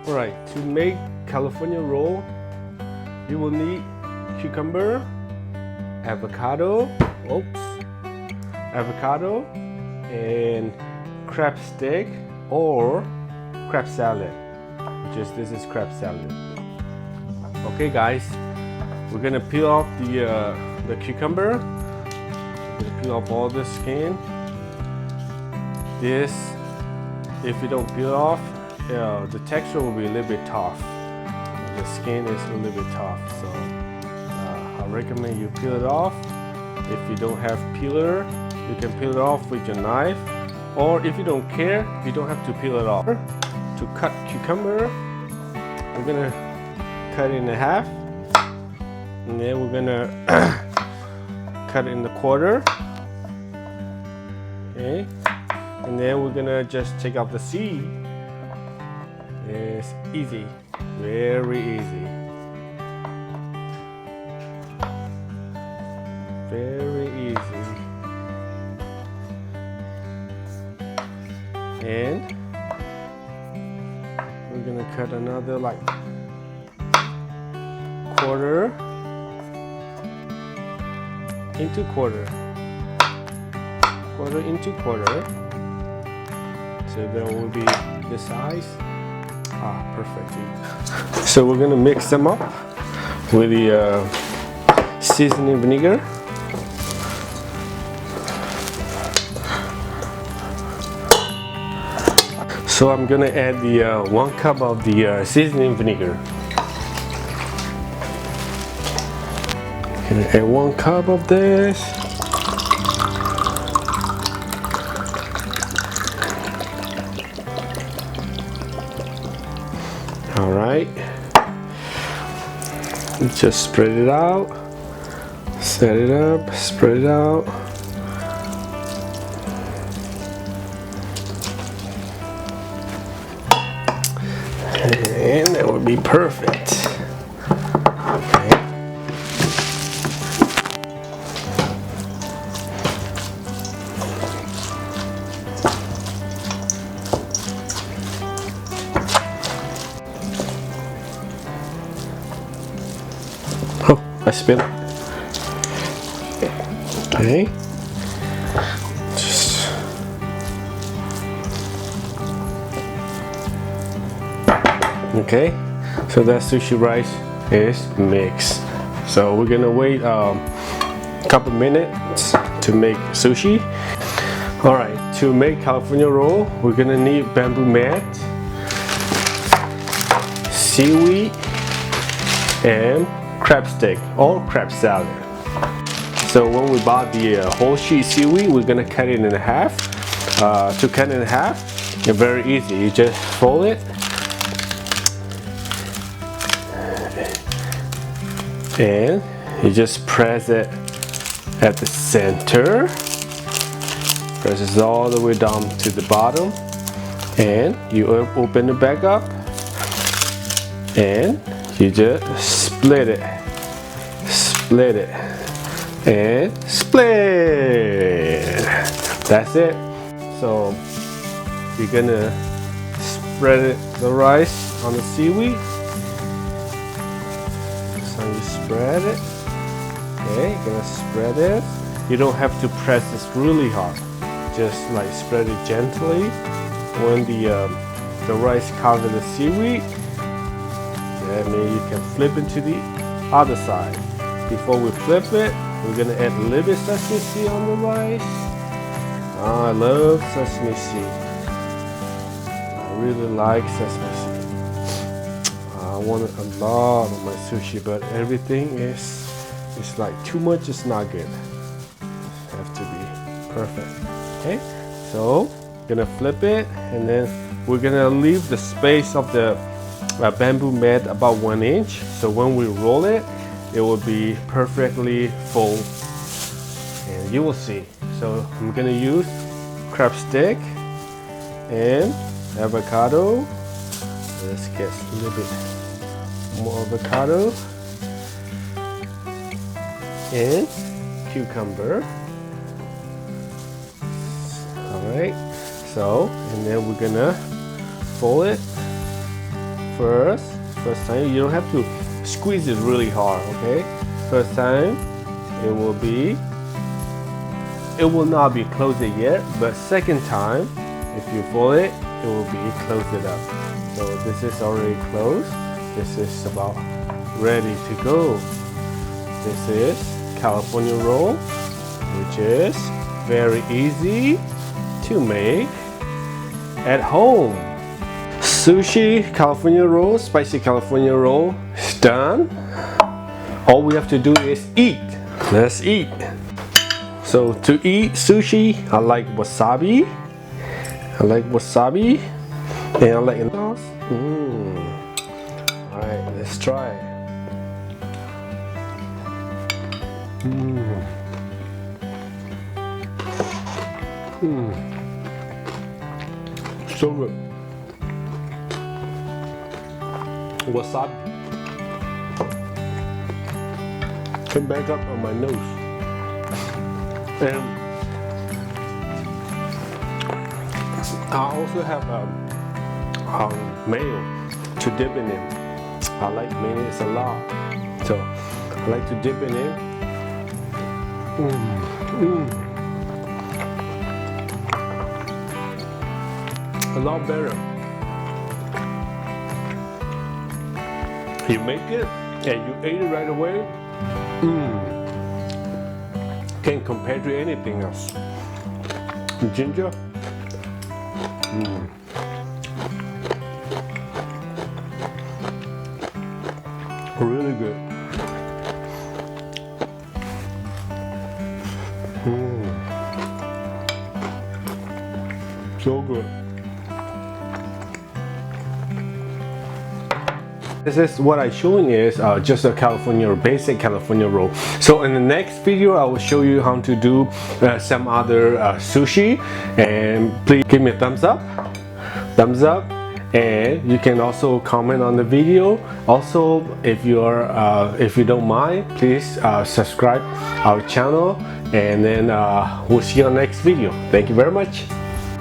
Alright, to make California roll, you will need cucumber, avocado, and crab stick or crab salad. This is crab salad. Okay, guys, we're gonna peel off the cucumber. We're gonna peel off all the skin. This, if you don't peel off, the texture will be a little bit tough. The skin is a little bit tough, so I recommend you peel it off. If you don't have peeler, you can peel it off with your knife, or if you don't care, you don't have to peel it off. To cut cucumber, we're gonna cut it in half, and then we're gonna cut it in the quarter. Okay, and then we're gonna just take out the seed. It's easy, very easy, very easy. And we're gonna cut another like quarter into quarter, quarter into quarter, so that will be the size. Perfect. So we're gonna mix them up with the seasoning vinegar. So I'm gonna add the 1 cup of the seasoning vinegar. Gonna add 1 cup of this. All right. Just spread it out. Set it up. Spread it out. And that would be perfect. Okay. Oh, I spilled it. Okay. Okay, so that sushi rice is mixed. So we're gonna wait a couple minutes to make sushi. All right, to make California roll, we're gonna need bamboo mat, seaweed, and crab stick or crab salad. So when we bought the whole sheet seaweed, we're gonna cut it in half. To cut it in half, it's very easy. You just fold it. And you just press it at the center. Press it all the way down to the bottom, and you open it back up, and you just split it, and split. That's it. So you're gonna spread the rice on the seaweed. So you spread it. Okay, you're gonna spread it. You don't have to press this really hard. Just like spread it gently. When the rice covers the seaweed, then you can flip it to the other side. Before we flip it, we're gonna add a little bit sesame seed on the rice. I love sesame seed. I really like sesame seed. I want a lot of my sushi, but everything is like too much is not good. It have to be perfect. Okay, so gonna flip it, and then we're gonna leave the space of the bamboo mat about 1 inch. So when we roll it, it will be perfectly full, and you will see. So I'm gonna use crab stick and avocado. Let's get a little bit more avocado and cucumber. Alright, so and then we're gonna fold it first time you don't have to squeeze it really hard, okay? First time it will not be closed yet, but second time if you fold it, it will be closed it up. So this is already closed. This is about ready to go. This is California roll, which is very easy to make at home. Sushi California roll, spicy California roll is done. All we have to do is eat. Let's eat. So to eat sushi, I like wasabi. And I like sauce. Alright, let's try. So good. Wasabi came back up on my nose, and I also have mayo to dip in it. I like mayonnaise a lot, so I like to dip in it. A lot better. You make it and you eat it right away. Can't compare to anything else. Ginger. Really good. So good. This is what I'm showing is just a basic California roll. So in the next video, I will show you how to do some other sushi. And please give me a thumbs up, and you can also comment on the video. Also, if you don't mind, please subscribe our channel, and then we'll see you on the next video. Thank you very much.